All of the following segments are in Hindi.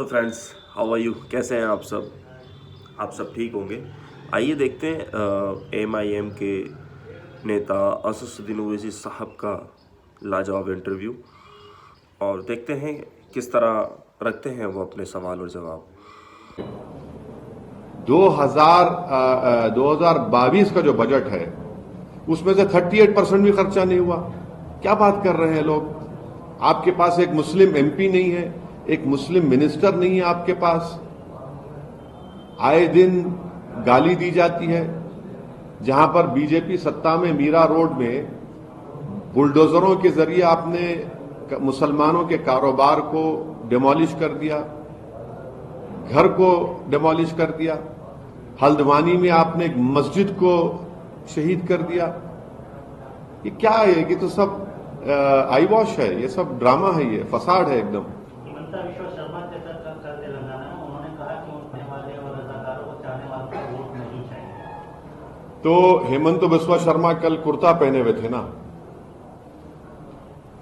तो फ्रेंड्स, हाउ आर यू? कैसे हैं आप सब? आप सब ठीक होंगे। आइए देखते हैं एमआईएम के नेता असदुद्दीन ओवैसी साहब का लाजवाब इंटरव्यू, और देखते हैं किस तरह रखते हैं वो अपने सवाल और जवाब। 2022 का जो बजट है उसमें से 38% भी खर्चा नहीं हुआ। क्या बात कर रहे हैं लोग? आपके पास एक मुस्लिम एमपी नहीं है, एक मुस्लिम मिनिस्टर नहीं है आपके पास। आए दिन गाली दी जाती है। जहां पर बीजेपी सत्ता में मीरा रोड में बुलडोजरों के जरिए आपने मुसलमानों के कारोबार को डिमोलिश कर दिया, घर को डिमोलिश कर दिया। हल्द्वानी में आपने एक मस्जिद को शहीद कर दिया। ये क्या है? ये तो सब आई वॉश है, ये सब ड्रामा है, ये फसाड है एकदम। हिमंता विश्व शर्मा के साथ कल तेलंगाना में उन्होंने कहा कि उठने वाले और रजाकारों को चाहने वालों को वोट नहीं चाहिए। तो हेमंत बिस्वा शर्मा कल कुर्ता पहने हुए थे ना।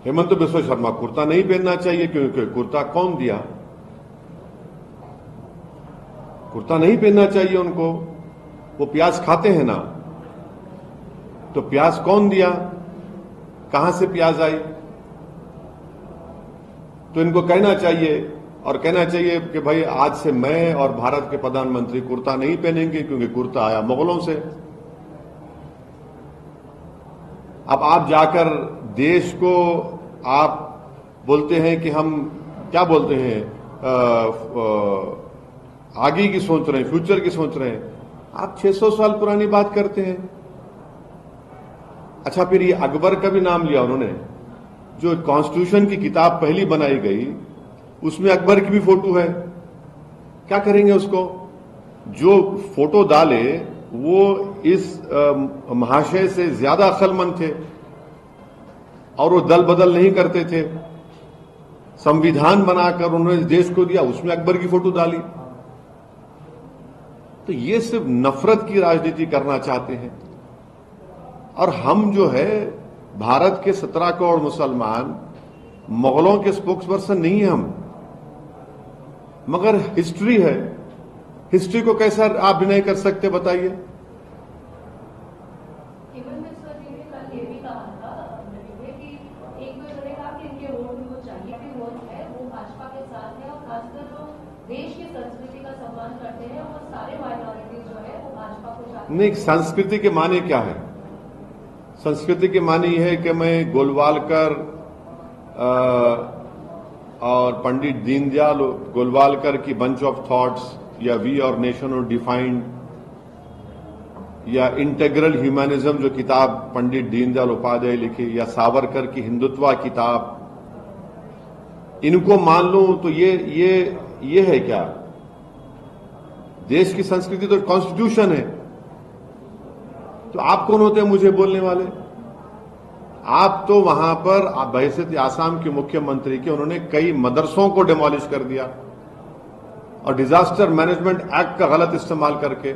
हेमंत बिस्वा शर्मा कुर्ता नहीं पहनना चाहिए, क्योंकि कुर्ता कौन दिया? कुर्ता नहीं पहनना चाहिए उनको। वो प्याज खाते हैं ना, तो प्याज कौन दिया? कहां से प्याज आई? तो इनको कहना चाहिए, और कहना चाहिए कि भाई आज से मैं और भारत के प्रधानमंत्री कुर्ता नहीं पहनेंगे, क्योंकि कुर्ता आया मुगलों से। अब आप जाकर देश को आप बोलते हैं कि हम क्या बोलते हैं, आगे की सोच रहे हैं, फ्यूचर की सोच रहे हैं। आप 600 साल पुरानी बात करते हैं। अच्छा, फिर ये अकबर का भी नाम लिया उन्होंने। जो कॉन्स्टिट्यूशन की किताब पहली बनाई गई उसमें अकबर की भी फोटो है। क्या करेंगे उसको? जो फोटो डाले वो इस महाशय से ज्यादा अक्लमंद थे, और वो दल बदल नहीं करते थे। संविधान बनाकर उन्होंने देश को दिया, उसमें अकबर की फोटो डाली। तो ये सिर्फ नफरत की राजनीति करना चाहते हैं। और हम जो है, भारत के 17 करोड़ मुसलमान मुगलों के स्पोक्स पर्सन नहीं है हम, मगर हिस्ट्री है। हिस्ट्री को कैसा आप डिनाई कर सकते, बताइए? देश की संस्कृति का सम्मान करते हैं और सारे माइनॉरिटीज जो है वो भाजपा को चाहते हैं। नहीं, संस्कृति के माने क्या है? संस्कृति के माने यह है कि मैं गोलवालकर और पंडित दीनदयाल गोलवालकर की बंच ऑफ थॉट्स, या वी और नेशन और डिफाइंड, या इंटेग्रल ह्यूमैनिज्म जो किताब पंडित दीनदयाल उपाध्याय लिखी, या सावरकर की हिंदुत्व किताब, इनको मान लूं तो ये है क्या? देश की संस्कृति तो कॉन्स्टिट्यूशन है। तो आप कौन होते हैं मुझे बोलने वाले? आप तो वहां पर बहैसियत आसाम के मुख्यमंत्री के उन्होंने कई मदरसों को डिमोलिश कर दिया, और डिजास्टर मैनेजमेंट एक्ट का गलत इस्तेमाल करके।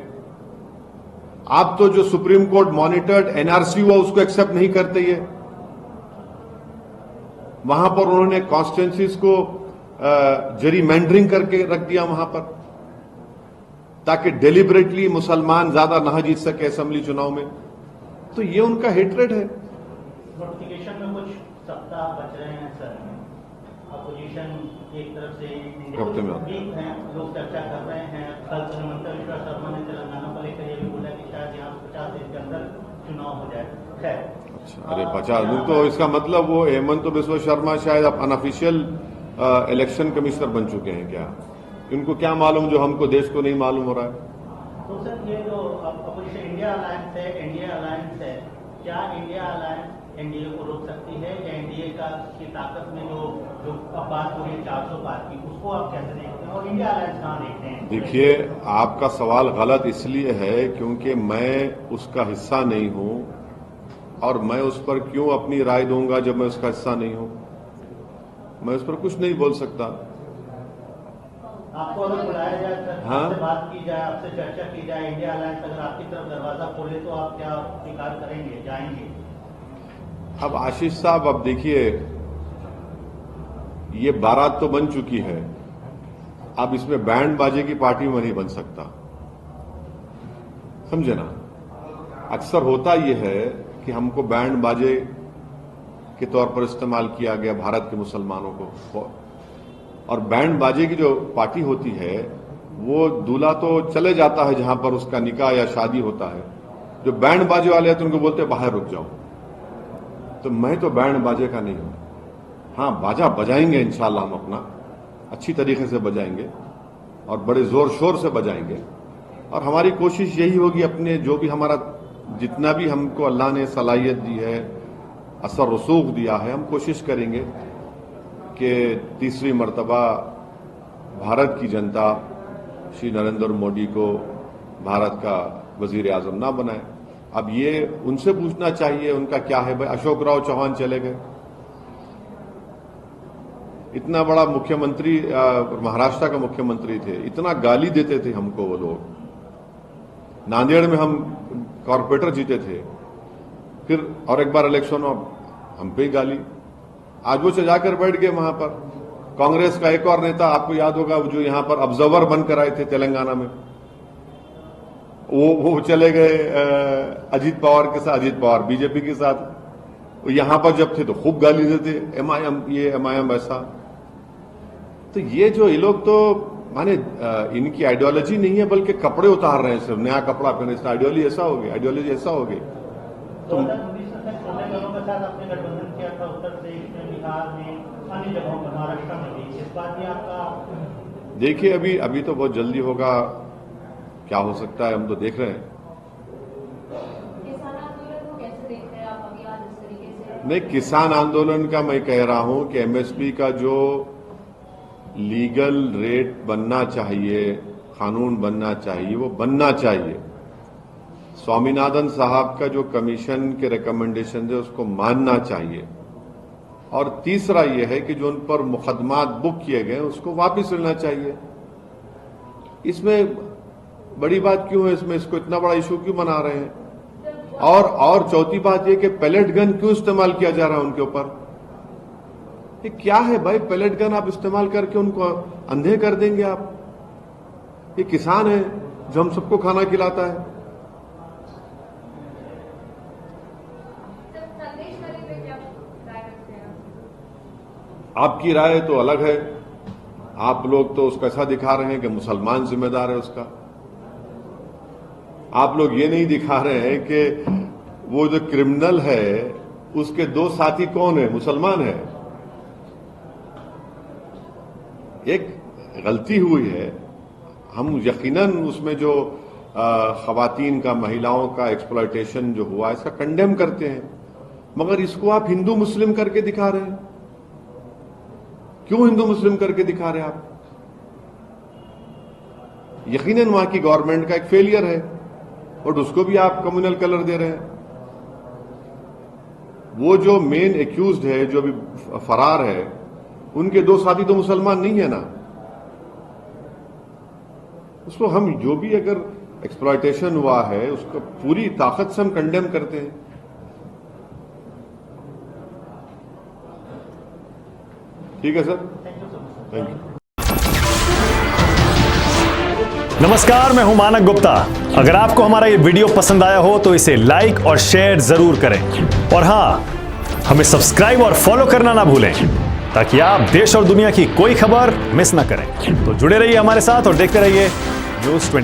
आप तो जो सुप्रीम कोर्ट मॉनिटर्ड एनआरसी हुआ उसको एक्सेप्ट नहीं करते। ये वहां पर उन्होंने कॉन्स्टिट्यूंसीज को जरीमैंडरिंग करके रख दिया वहां पर, ताकि डेलिबरेटली मुसलमान ज्यादा ना जीत सके असेंबली चुनाव में। तो ये उनका हेट्रेड है। नोटिफिकेशन में कुछ सप्ताह बच रहे हैं सर। अपोजिशन एक तरफ से वीक है, लोग चर्चा कर रहे हैं। कल हिमंता विश्व शर्मा ने तेलंगाना को लेकर यह भी बोला कि शायद यहाँ 50 दिन के अंदर चुनाव हो जाए। खैर, अच्छा, अरे 50 दिन तो इसका मतलब वो हेमंत बिस्वा शर्मा शायद अब अनऑफिशियल इलेक्शन कमिश्नर बन चुके हैं क्या? इनको क्या मालूम जो हमको देश को नहीं मालूम हो रहा है? तो सर, ये जो अपोजिशन इंडिया अलायंस है, एनडीए अलायंस है, क्या इंडिया अलायंस एनडीए को रोक सकती है, या एनडीए की ताकत में जो अब बात हो रही है 400 पार की, उसको आप कैसे देखते हैं, और इंडिया अलायंस कहाँ देखते हैं? देखिए, आपका सवाल गलत इसलिए है क्योंकि मैं उसका हिस्सा नहीं हूं, और मैं उस पर क्यों अपनी राय दूंगा जब मैं उसका हिस्सा नहीं हूं? मैं उस पर कुछ नहीं बोल सकता। आपको अगर बुलाया जाए, हाँ? आपसे बात की जाए, आपसे चर्चा की जाए, इंडिया अलायंस अगर आपकी तरफ दरवाजा खोले तो आप क्या स्वीकार करेंगे, जाएंगे? अब आशीष साहब, अब देखिए, ये बारात तो बन चुकी है, अब इसमें बैंड बाजे की पार्टी में नहीं बन सकता, समझे ना। अक्सर होता यह है कि हमको बैंड बाजे के तौर पर इस्तेमाल किया गया भारत के मुसलमानों को, और बैंड बाजे की जो पार्टी होती है वो दूल्हा तो चले जाता है जहां पर उसका निकाह या शादी होता है, जो बैंड बाजे वाले हैं तो उनको बोलते हैं बाहर रुक जाओ। तो मैं तो बैंड बाजे का नहीं हूं। हाँ, बाजा बजाएंगे इंशाल्लाह, हम अपना अच्छी तरीके से बजाएंगे और बड़े जोर शोर से बजाएंगे, और हमारी कोशिश यही होगी अपने जो भी हमारा जितना भी हमको अल्लाह ने सलाहियत दी है, असर रसूख दिया है, हम कोशिश करेंगे कि तीसरी मर्तबा भारत की जनता श्री नरेंद्र मोदी को भारत का वजीर आजम ना बनाए। अब ये उनसे पूछना चाहिए उनका क्या है। भाई अशोक राव चौहान चले गए, इतना बड़ा मुख्यमंत्री, महाराष्ट्र का मुख्यमंत्री थे, इतना गाली देते थे हमको वो लोग। नांदेड़ में हम कॉर्पोरेटर जीते थे, फिर और एक बार इलेक्शन में हम पे ही गाली। आज वो जाकर बैठ गए वहां पर। कांग्रेस का एक और नेता आपको याद होगा जो यहां पर ऑब्जर्वर बनकर आए थे तेलंगाना में, वो चले गए अजीत पवार के साथ, अजीत पवार बीजेपी के साथ। यहां पर जब थे तो खूब गाली देते, एमआईएम ये एमआईएम ऐसा। तो ये जो ये लोग तो माने इनकी आइडियोलॉजी नहीं है बल्कि कपड़े उतार रहे हैं, सिर्फ नया कपड़ा पहने, आइडियोलॉजी ऐसा हो गया, आइडियोलॉजी ऐसा हो गई। तो 2019 में 16 दलों के साथ आपने गठबंधन किया था, उत्तर प्रदेश में, बिहार में, अन्य जगहों पर, महाराष्ट्र में भी। इस बात में आपका देखिए अभी तो बहुत जल्दी होगा, क्या हो सकता है हम तो देख रहे हैं। किसान आंदोलन को कैसे देख रहे हैं आप अभी आज इस तरीके से? नहीं, किसान आंदोलन का मैं कह रहा हूं कि एमएसपी का जो लीगल रेट बनना चाहिए, कानून बनना चाहिए, वो बनना चाहिए। स्वामीनाथन साहब का जो कमीशन के रिकमेंडेशन है उसको मानना चाहिए। और तीसरा यह है कि जो उन पर मुकदमात बुक किए गए उसको वापस लेना चाहिए। इसमें बड़ी बात क्यों है, इसमें इसको इतना बड़ा इशू क्यों बना रहे हैं? और चौथी बात यह कि पैलेट गन क्यों इस्तेमाल किया जा रहा है उनके ऊपर? ये क्या है भाई, पैलेट गन आप इस्तेमाल करके उनको अंधे कर देंगे आप। ये किसान है जो हम सबको खाना खिलाता है। आपकी राय तो अलग है, आप लोग तो उसको ऐसा दिखा रहे हैं कि मुसलमान जिम्मेदार है उसका। आप लोग ये नहीं दिखा रहे हैं कि वो जो क्रिमिनल है उसके दो साथी कौन है, मुसलमान है। एक गलती हुई है, हम यकीनन उसमें जो खवातीन का, महिलाओं का एक्सप्लॉयटेशन जो हुआ इसका कंडेम करते हैं, मगर इसको आप हिंदू मुस्लिम करके दिखा रहे हैं। क्यों हिंदू मुस्लिम करके दिखा रहे हैं आप? यकीनन वहां की गवर्नमेंट का एक फेलियर है और उसको भी आप कम्युनल कलर दे रहे हैं। वो जो मेन एक्यूज्ड है, जो अभी फरार है, उनके दो साथी तो मुसलमान नहीं है ना। उसको हम जो भी अगर एक्सप्लॉयटेशन हुआ है उसको पूरी ताकत से हम कंडेम करते हैं। ठीक है सर, थैंक यू। नमस्कार, मैं हूं मानक गुप्ता। अगर आपको हमारा ये वीडियो पसंद आया हो तो इसे लाइक और शेयर जरूर करें, और हां, हमें सब्सक्राइब और फॉलो करना ना भूलें ताकि आप देश और दुनिया की कोई खबर मिस ना करें। तो जुड़े रहिए हमारे साथ और देखते रहिए न्यूज़ 20।